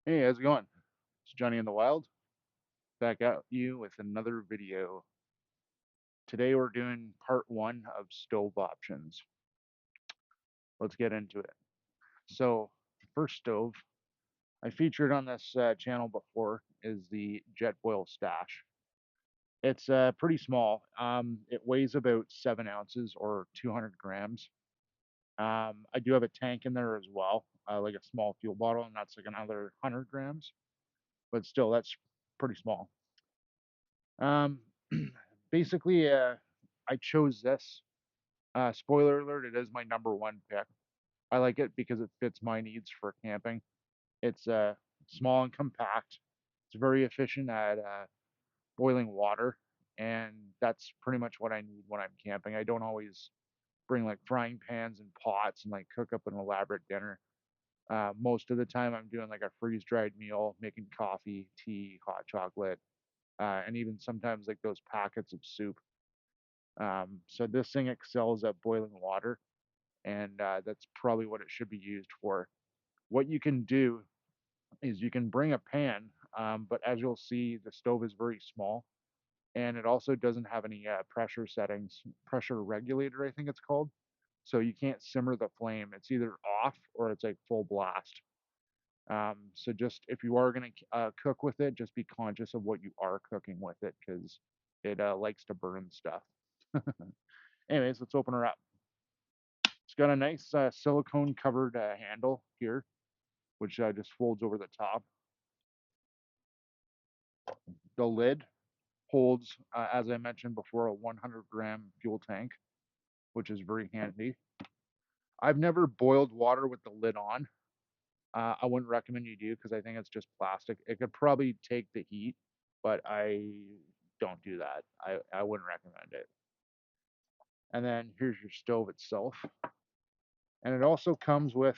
Hey, how's it going? It's Johnny in the Wild, back at you with another video. Today we're doing part one of stove options. Let's get into it. So, first stove I featured on this channel before is the Jetboil Stash. It's pretty small. It weighs about 7 ounces or 200 grams. I do have a tank in there as well, like a small fuel bottle, and that's like another 100 grams. But still, that's pretty small. Um, basically, I chose this. Spoiler alert, it is my number one pick. I like it because it fits my needs for camping. It's small and compact. It's very efficient at boiling water, and that's pretty much what I need when I'm camping. I don't always bring like frying pans and pots and like cook up an elaborate dinner. Most of the time, I'm doing like a freeze dried meal, making coffee, tea, hot chocolate, and even sometimes like those packets of soup. So this thing excels at boiling water, and that's probably what it should be used for. What you can do is you can bring a pan, but as you'll see, the stove is very small, and it also doesn't have any pressure settings, pressure regulator, I think it's called. So you can't simmer the flame. It's either off or it's like full blast. So just if you are going to cook with it, just be conscious of what you are cooking with it because it likes to burn stuff. Anyways, let's open her up. It's got a nice silicone covered handle here, which just folds over the top. The lid holds, as I mentioned before, a 100-gram fuel tank, which is very handy. I've never boiled water with the lid on. I wouldn't recommend you do because I think it's just plastic. It could probably take the heat, but I don't do that. I wouldn't recommend it. And then here's your stove itself. And it also comes with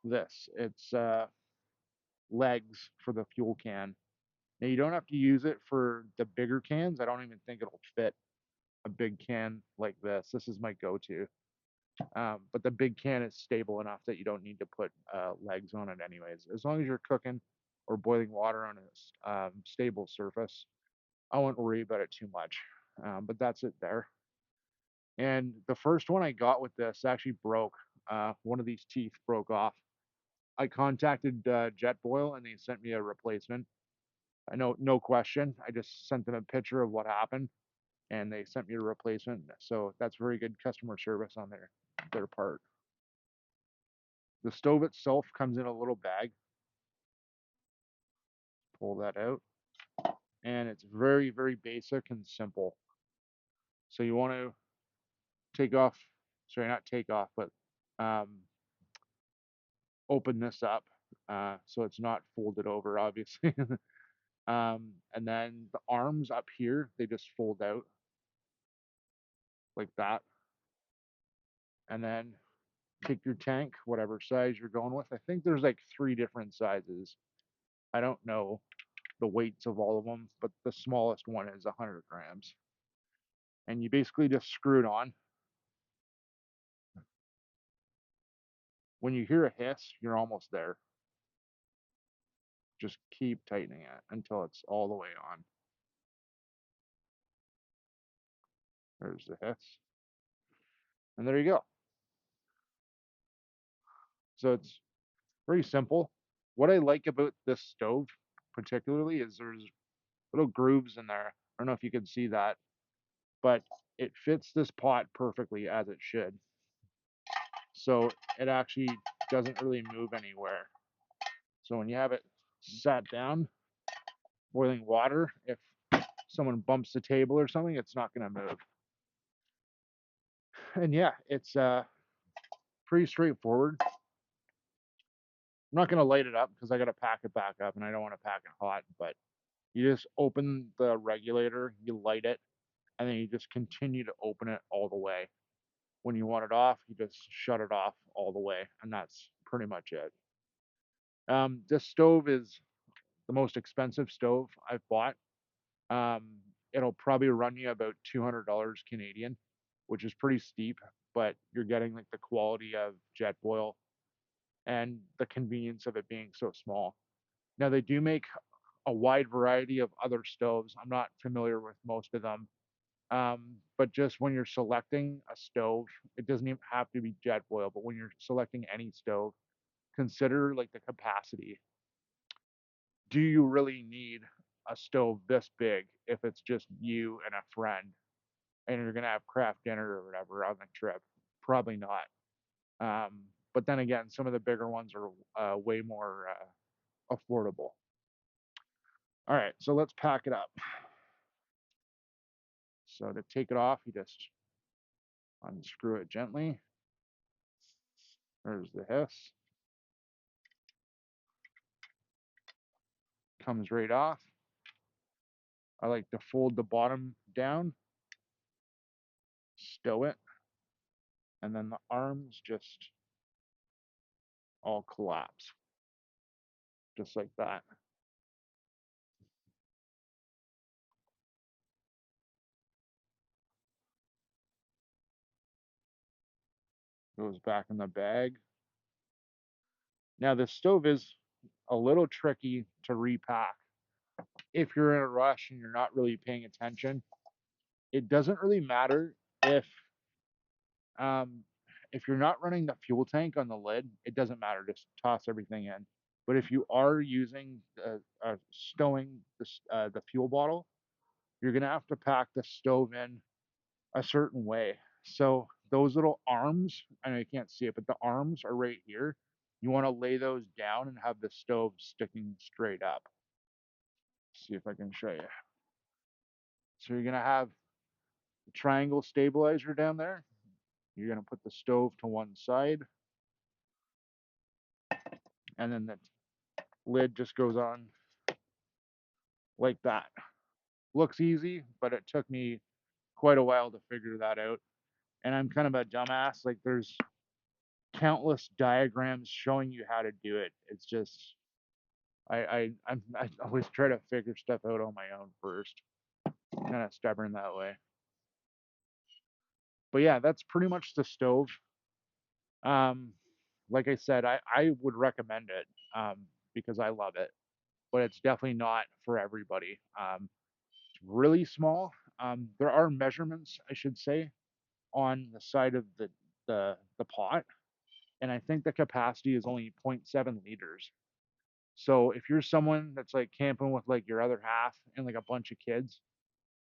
this. It's legs for the fuel can. Now you don't have to use it for the bigger cans. I don't even think it'll fit a big can like this. This is my go-to. But the big can is stable enough that you don't need to put legs on it anyways. As long as you're cooking or boiling water on a stable surface, I won't worry about it too much. But that's it there. And the first one I got with this actually broke. One of these teeth broke off. I contacted Jetboil and they sent me a replacement. I know, no question. I just sent them a picture of what happened, and they sent me a replacement. So that's very good customer service on their part. The stove itself comes in a little bag. Pull that out, and it's very basic and simple. So you want to take off, sorry, not take off, but um, open this up so it's not folded over, obviously. And then the arms up here, they just fold out like that. And then pick your tank, whatever size you're going with. I think there's like three different sizes. I don't know the weights of all of them, but the smallest one is 100 grams. And you basically just screw it on. When you hear a hiss, you're almost there. Just keep tightening it until it's all the way on. There's the hiss. And there you go. So it's very simple. What I like about this stove particularly is there's little grooves in there. I don't know if you can see that, but it fits this pot perfectly as it should. So it actually doesn't really move anywhere. So when you have it sat down, boiling water, if someone bumps the table or something, it's not going to move. And yeah, it's pretty straightforward. I'm not going to light it up because I got to pack it back up and I don't want to pack it hot, but you just open the regulator, you light it, and then you just continue to open it all the way. When you want it off, you just shut it off all the way, and that's pretty much it. This stove is the most expensive stove I've bought. Um, it'll probably run you about $200 Canadian, which is pretty steep, but you're getting like the quality of Jetboil, and the convenience of it being so small. Now, they do make a wide variety of other stoves. I'm not familiar with most of them. But just when you're selecting a stove, it doesn't even have to be Jetboil, but when you're selecting any stove, consider like the capacity. Do you really need a stove this big if it's just you and a friend and you're gonna have craft dinner or whatever on the trip? Probably not. But then again, some of the bigger ones are way more affordable. All right, so let's pack it up. So to take it off, you just unscrew it gently. There's the hiss. Comes right off. I like to fold the bottom down, stow it, and then the arms just all collapse, just like that. Goes back in the bag. Now, the stove is a little tricky to repack. If you're in a rush and you're not really paying attention, it doesn't really matter um, if you're not running the fuel tank on the lid, it doesn't matter. Just toss everything in. But if you are using stowing the fuel bottle, you're gonna have to pack the stove in a certain way. So those little arms, I know you can't see it, but the arms are right here. You want to lay those down and have the stove sticking straight up. See if I can show you. So you're gonna have the triangle stabilizer down there. You're gonna put the stove to one side, and then the lid just goes on like that. Looks easy, but it took me quite a while to figure that out. And I'm kind of a dumbass. Like there's countless diagrams showing you how to do it. It's just I always try to figure stuff out on my own first. Kind of stubborn that way. But yeah, that's pretty much the stove. Um, like I said, I would recommend it because I love it, but it's definitely not for everybody. It's really small. There are measurements, I should say, on the side of the pot, and I think the capacity is only zero point 0.7 liters. So if you're someone that's like camping with like your other half and like a bunch of kids,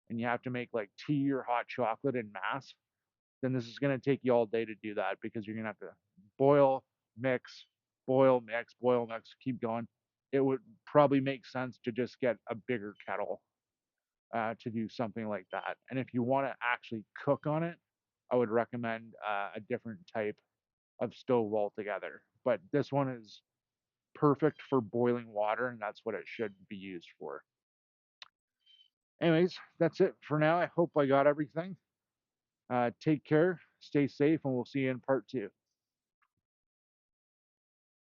and you have to make like tea or hot chocolate in mass, then this is going to take you all day to do that because you're going to have to boil, mix, boil, mix, boil, mix, keep going. It would probably make sense to just get a bigger kettle to do something like that. And if you want to actually cook on it, I would recommend a different type of stove altogether. But this one is perfect for boiling water, and that's what it should be used for. Anyways, that's it for now. I hope I got everything. Take care, stay safe, and we'll see you in part 2.